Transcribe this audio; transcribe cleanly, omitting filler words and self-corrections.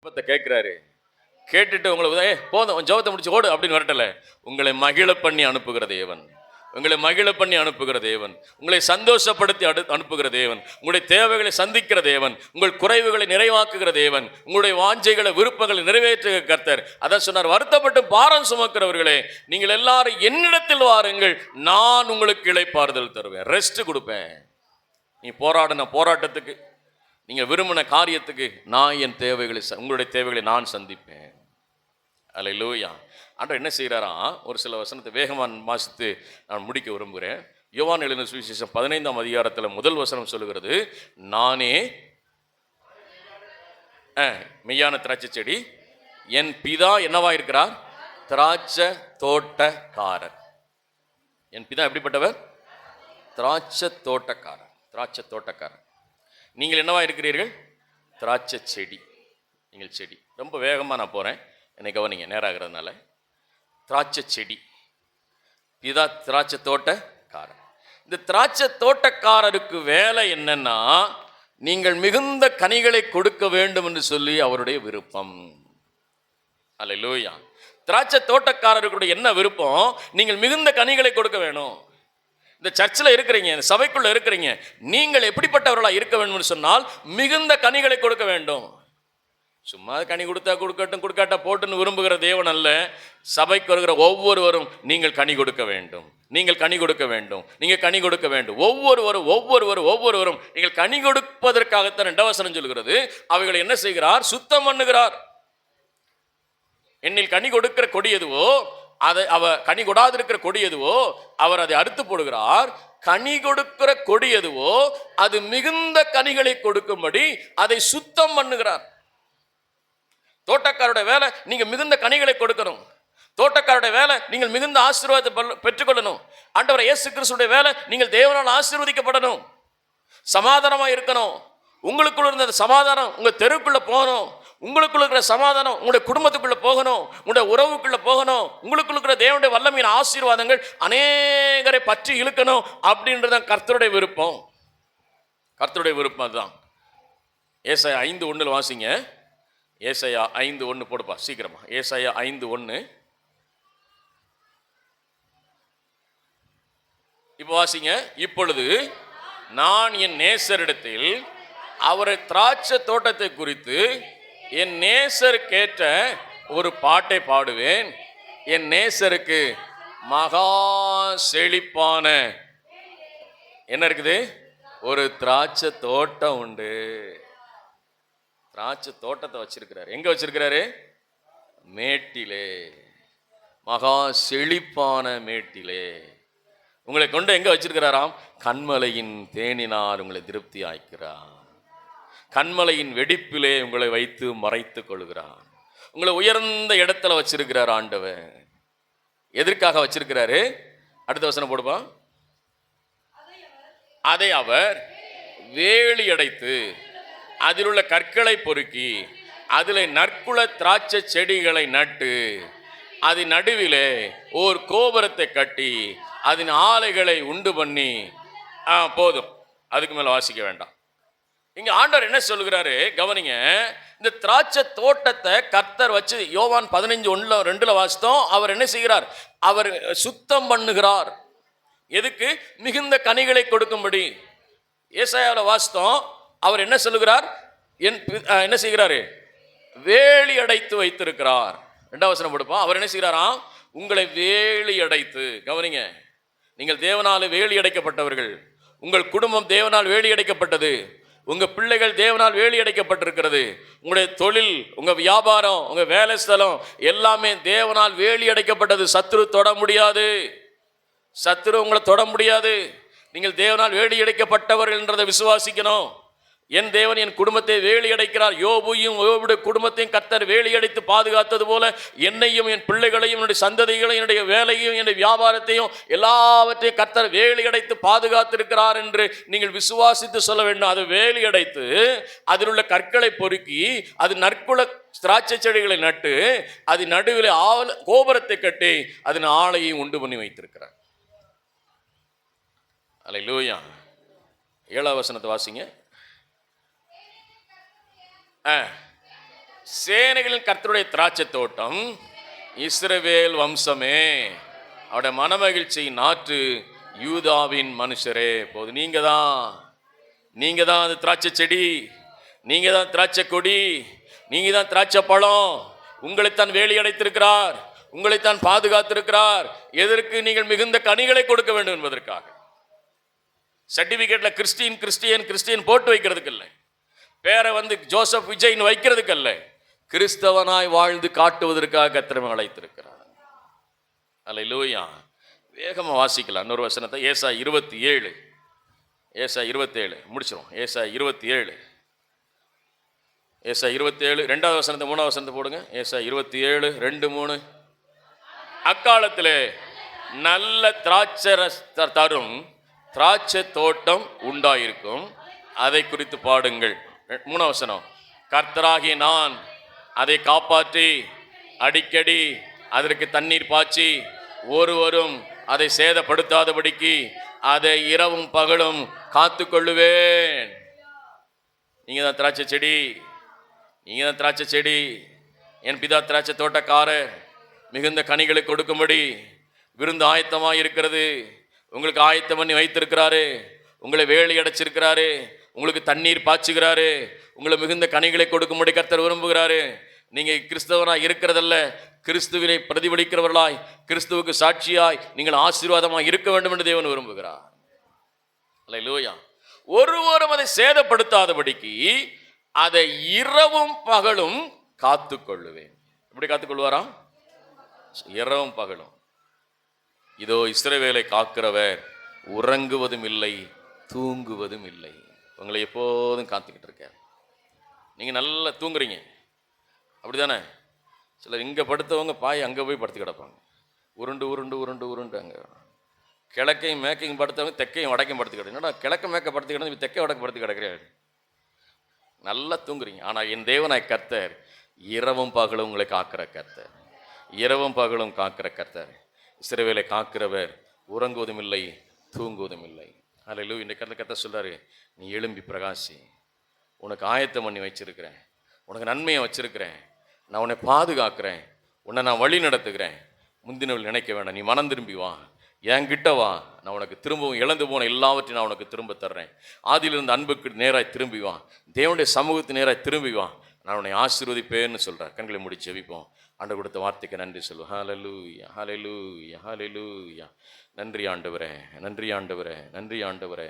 கேட்கிறாரு. கேட்டுட்டு உங்களை போதும் ஜெபத்தை முடிச்சு ஓடு அப்படின்னு வரட்டல. உங்களை மகிழ பண்ணி அனுப்புகிற தேவன், உங்களை மகிழ பண்ணி அனுப்புகிற தேவன், உங்களை சந்தோஷப்படுத்தி அனுப்புகிற தேவன், உங்களுடைய தேவைகளை சந்திக்கிற தேவன், உங்கள் குறைவுகளை நிறைவாக்குகிற தேவன், உங்களுடைய வாஞ்சைகளை விருப்பங்களை நிறைவேற்றுகிற கர்த்தர். அதான் சொன்னார், வருத்தப்பட்டு பாரம் சுமக்கிறவர்களே நீங்கள் எல்லாரும் என்னிடத்தில் வாருங்கள், நான் உங்களுக்கு இளைப்பாறுதல் தருவேன், ரெஸ்ட் கொடுப்பேன். நீ போராடின போராட்டத்துக்கு, நீங்கள் விரும்பின காரியத்துக்கு நான் என் தேவைகளை உங்களுடைய தேவைகளை நான் சந்திப்பேன். அல்லேலூயா. ஆண்டவர் என்ன செய்கிறாராம், ஒரு சில வசனத்தை வேகமாக வாசித்து நான் முடிக்க விரும்புகிறேன். யோவான் எழுதின சுவிசேஷம் 15ஆம் அதிகாரத்தில் முதல் வசனம் சொல்லுகிறது, நானே மெய்யான திராட்சை செடி, என் பிதா என்னவா இருக்கிறார், திராட்சை தோட்டக்காரர். என் பிதா எப்படிப்பட்டவர், திராட்சை தோட்டக்காரர். திராட்சை தோட்டக்காரர். நீங்கள் என்னவா இருக்கிறீர்கள், திராட்சை செடி. நீங்கள் செடி. ரொம்ப வேகமாக நான் போகிறேன், என்னை கவனிங்க நேராகிறதுனால. திராட்சை செடி, பிதா திராட்சை தோட்டக்காரர். இந்த திராட்சை தோட்டக்காரருக்கு வேலை என்னன்னா, நீங்கள் மிகுந்த கனிகளை கொடுக்க வேண்டும் என்று சொல்லி அவருடைய விருப்பம். அல்லேலூயா. திராட்சை தோட்டக்காரருக்கு என்ன விருப்பம், நீங்கள் மிகுந்த கனிகளை கொடுக்க வேணும். இந்த சர்ச்சில் இருக்கிறீங்க, இந்த சபைக்குள்ள இருக்கிறீங்க, நீங்கள் எப்படிப்பட்டவர்களாக இருக்க வேண்டும் சொன்னால் மிகுந்த கனிகளை கொடுக்க வேண்டும். சும்மா கனி கொடுத்தா கொடுக்கட்டும், கொடுக்காட்டா போட்டுன்னு விரும்புகிற தேவன் அல்ல. சபைக்கு வருகிற ஒவ்வொருவரும் நீங்கள் கனி கொடுக்க வேண்டும், நீங்கள் கனி கொடுக்க வேண்டும், நீங்கள் கனி கொடுக்க வேண்டும். ஒவ்வொருவரும் நீங்கள் கனி கொடுப்பதற்காகத்தான் 2 வசனம் சொல்கிறது, அவைகளை என்ன செய்கிறார், சுத்தம் பண்ணுகிறார். என்னில் கனி கொடுக்கிற கொடி எதுவோ, அதை கனி கொடாதிருக்கிற கொடி எதுவோ அவர் அதை அறுத்து போடுகிறார். கனி கொடுக்கிற கொடி எதுவோ அது மிகுந்த கனிகளை கொடுக்கும்படி அதை சுத்தம் பண்ணுகிறார். தோட்டக்காரோட வேலை நீங்க மிகுந்த கனிகளை கொடுக்கணும். தோட்டக்காரோட வேலை நீங்கள் மிகுந்த ஆசீர்வாதத்தை பெற்றுக்கொள்ளணும். ஆண்டவர் இயேசு கிறிஸ்துடைய வேலை நீங்கள் தேவனால் ஆசீர்வதிக்கப்படணும், சமாதானமா இருக்கணும். உங்களுக்குள்ள இருந்த சமாதானம் உங்க தெருக்குள்ள போகணும், உங்களுக்குள்ள இருக்கிற சமாதானம் உங்களுடைய குடும்பத்துக்குள்ள போகணும், உங்களுடைய உறவுக்குள்ள போகணும். உங்களுக்குள்ள இருக்கிற தேவனுடைய வல்லமையின் ஆசீர்வாதங்கள் அநேகரை பற்றி இழுக்கணும். அப்படின்றதான் கர்த்தருடைய விருப்பம். கர்த்தருடைய விருப்பம் அதுதான். ஏசாயா 5:1 வாசிங்க. ஏசாயா 5:1 போடுப்பா சீக்கிரமா. ஏசாயா 5:1 இப்போ வாசிங்க. இப்பொழுது நான் என் நேசரிடத்தில் அவரை திராட்சை தோட்டத்தை குறித்து என் நேசருக்கேற்ற ஒரு பாட்டை பாடுவேன். என் நேசருக்கு மகா செழிப்பான என்ன இருக்குது, ஒரு திராட்சை தோட்டம் உண்டு. திராட்சை தோட்டத்தை வச்சிருக்கிறாரு. எங்க வச்சிருக்கிறாரு, மேட்டிலே, மகா செழிப்பான மேட்டிலே. உங்களை கொண்டு எங்க வச்சிருக்கிறாராம், கண்மலையின் தேனினால் உங்களை திருப்தி ஆய்க்கிறார். கண்மலையின் வெடிப்பிலே உங்களை வைத்து மறைத்து கொள்கிறான். உங்களை உயர்ந்த இடத்துல வச்சிருக்கிறார் ஆண்டவர். எதற்காக வச்சிருக்கிறாரு, அடுத்த வசனம் போடுப்பா. அதை அவர் வேலி அடைத்து அதில் உள்ள கற்களை பொறுக்கி அதில் நற்குல திராட்சை செடிகளை நட்டு அதன் நடுவிலே ஓர் கோபுரத்தை கட்டி அதன் ஆலைகளை உண்டு பண்ணி. போதும், அதுக்கு மேல வாசிக்க வேண்டாம். இங்க ஆண்டவர் என்ன சொல்லுகிறாரு கவனிங்க. இந்த திராட்சை தோட்டத்தை கர்த்தர் வச்சு யோவான் 15:1-2 வாசித்தோம். அவர் என்ன செய்கிறார், அவர் சுத்தம் பண்ணுகிறார். எதுக்கு, மிகுந்த கனிகளை கொடுக்கும்படி. ஏசாயாவில் வாசித்தோம், அவர் என்ன சொல்லுகிறார், என்ன செய்கிறாரு, வேலி அடைத்து வைத்திருக்கிறார். 2ஆம் வசனம் கொடுப்போம். அவர் என்ன செய்கிறாராம், உங்களை வேலி அடைத்து. கவனிங்க, நீங்கள் தேவனால் வேலி அடைக்கப்பட்டவர்கள். உங்கள் குடும்பம் தேவனால் வேலி அடைக்கப்பட்டது. உங்க பிள்ளைகள் தேவனால் வேலி அடைக்கப்பட்டிருக்கிறது. உங்களுடைய தொழில், உங்க வியாபாரம், உங்க வேலை ஸ்தலம் எல்லாமே தேவனால் வேலி அடைக்கப்பட்டது. சத்துரு தொட முடியாது, சத்துரு உங்களை தொட முடியாது. நீங்கள் தேவனால் வேலி அடைக்கப்பட்டவர்கள் என்றதை விசுவாசிக்கணும். என் தேவன் என் குடும்பத்தை வேலி அடைக்கிறார். யோபுவையும் யோபுடைய குடும்பத்தையும் கர்த்தர் வேலி அடைத்து பாதுகாத்தது போல என்னையும் என் பிள்ளைகளையும் என்னுடைய சந்ததிகளையும் என்னுடைய வேலையும் என்னுடைய வியாபாரத்தையும் எல்லாவற்றையும் கர்த்தர் வேலி அடைத்து பாதுகாத்திருக்கிறார் என்று நீங்கள் விசுவாசித்து சொல்ல வேண்டும். அது வேலி அடைத்து அதில் உள்ள கற்களை பொறுக்கி அது நற்குல திராட்சை செடிகளை நட்டு அது நடுவில் கோபுரத்தை கட்டி அதன் ஆலையை உண்டு பண்ணி வைத்திருக்கிறார். அல்லேலூயா. 7ஆம் வசனத்தை வாசிங்க. சேனைகளின் கர்த்தருடைய திராட்சை தோட்டம், இஸ்ரவேல் வம்சமே, அவருடைய மனமகிழ்ச்சி நாற்று, யூதாவின் மனுஷரே. போது நீங்க தான் அது திராட்சை செடி, நீங்க தான் திராட்சை கொடி, நீங்க தான் திராட்சை பழம். உங்களைத்தான் வேலி அடைத்திருக்கிறார், உங்களைத்தான் பாதுகாத்திருக்கிறார். எதற்கு? நீங்கள் மிகுந்த கனிகளை கொடுக்க வேண்டும் என்பதற்காக. சர்டிபிகேட்ல கிறிஸ்டியன் போட்டு வைக்கிறதுக்கு இல்லை, பேரை ஜோசப் விஜய்னு வைக்கிறதுக்கு அல்ல, கிறிஸ்தவனாய் வாழ்ந்து காட்டுவதற்காக கர்த்தர் அழைத்திருக்கிறார். அல்லேலூயா. வேகமா வாசிக்கலாம் இன்னொரு வசனத்தை. ஏசாயா 27, ஏசாயா 27 முடிச்சிரும். ஏசாயா 27, ஏசாயா 27 2வது வசனத்தை 3வது வசனத்தை போடுங்க. ஏசாயா 27 2 3. அக்காலத்திலே நல்ல திராட்சை தரும் திராட்சை தோட்டம் உண்டாயிருக்கும், அதை குறித்து பாடுங்கள். 3வது வசனம், கர்த்தராகிய நான் அதை காப்பாற்றி அடிக்கடி அதற்கு தண்ணீர் பாய்ச்சி ஒருவரும் அதை சேதப்படுத்தாதபடிக்கு அதை இரவும் பகலும் காத்து கொள்ளுவேன். நீங்க தான் திராட்சை செடி, நீங்க தான் திராட்சை செடி. என் பிதா திராட்சை தோட்டக்காரர், மிகுந்த கனிகளை கொடுக்கும்படி விருந்து ஆயத்தமாக இருக்கிறது. உங்களுக்கு ஆயத்தம் பண்ணி வைத்திருக்கிறாரு, உங்களை வேலி அடைச்சிருக்கிறாரு, உங்களுக்கு தண்ணீர் பாய்ச்சுகிறாரு, உங்களை மிகுந்த கனிகளை கொடுக்கும்படி கர்த்தர் விரும்புகிறாரு. நீங்க கிறிஸ்தவனா இருக்கிறதல்ல, கிறிஸ்துவினை பிரதிபலிக்கிறவர்களாய், கிறிஸ்துவுக்கு சாட்சியாய் நீங்கள் ஆசீர்வாதமாக இருக்க வேண்டும் என்று தேவன் விரும்புகிறார். அல்லேலூயா. ஒருவரும் அதை சேதப்படுத்தாதபடிக்கு அதை இரவும் பகலும் காத்து கொள்ளுவேன். எப்படி காத்துக்கொள்வாரா? இரவும் பகலும். இதோ இஸ்ரவேலை காக்கிறவர் உறங்குவதும் இல்லை தூங்குவதும் இல்லை. உங்களை எப்போதும் காத்துக்கிட்டு இருக்கார். நீங்க நல்லா தூங்குறீங்க, அப்படிதானே? சிலர் இங்கே படுத்தவங்க பாய் அங்கே போய் படுத்து கிடப்பாங்க, உருண்டு உருண்டு உருண்டு உருண்டு. அங்கே கிழக்கையும் மேக்கையும் படுத்தவங்க தெற்கையும் வடக்கையும் படுத்து கிடக்கு. என்னடா கிழக்க மேக்க படுத்து கிடந்து தெற்கை வடக்கு படுத்து கிடக்கிறேன். நல்லா தூங்குறீங்க. ஆனால் என் தேவனாய் கர்த்தர் இரவும் பகலும் உங்களை காக்கிற கர்த்தர், இரவும் பகலும் காக்கிற கர்த்தர். இஸ்ரவேலை காக்கிறவர் உறங்குவதும் இல்லை தூங்குவதும் இல்லை. அல்லேலூயா. இந்த கர்த்தர் சொல்றாரு, நீ எழும்பி பிரகாசி, உனக்கு ஆயத்தம் பண்ணி வச்சிருக்கிறேன், உனக்கு நன்மையை வச்சிருக்கிறேன், நான் உன்னை பாதுகாக்கிறேன், உன்னை நான் வழி நடத்துகிறேன். முந்தினவள் நினைக்க வேண்டாம், நீ மனம் திரும்பி வா, என்கிட்ட வா, நான் உனக்கு திரும்பவும் இழந்து போன எல்லாவற்றையும் நான் உனக்கு திரும்ப தர்றேன். ஆதியிலிருந்து அன்புக்கு நேராய் திரும்பி வா, தேவனுடைய சமூகத்து நேராய் திரும்பி வா, நான் உன்னை ஆசீர்வதிப்பேன்னு சொல்கிறேன். கண்களை முடிச்சு ஜெபிப்போம். ஆண்டவர் கொடுத்த வார்த்தைக்கு நன்றி சொல்லுவோம். ஹல்லேலூயா, ஹல்லேலூயா, ஹல்லேலூயா. நன்றி ஆண்டவரே, நன்றி ஆண்டவரே, நன்றி ஆண்டவரே.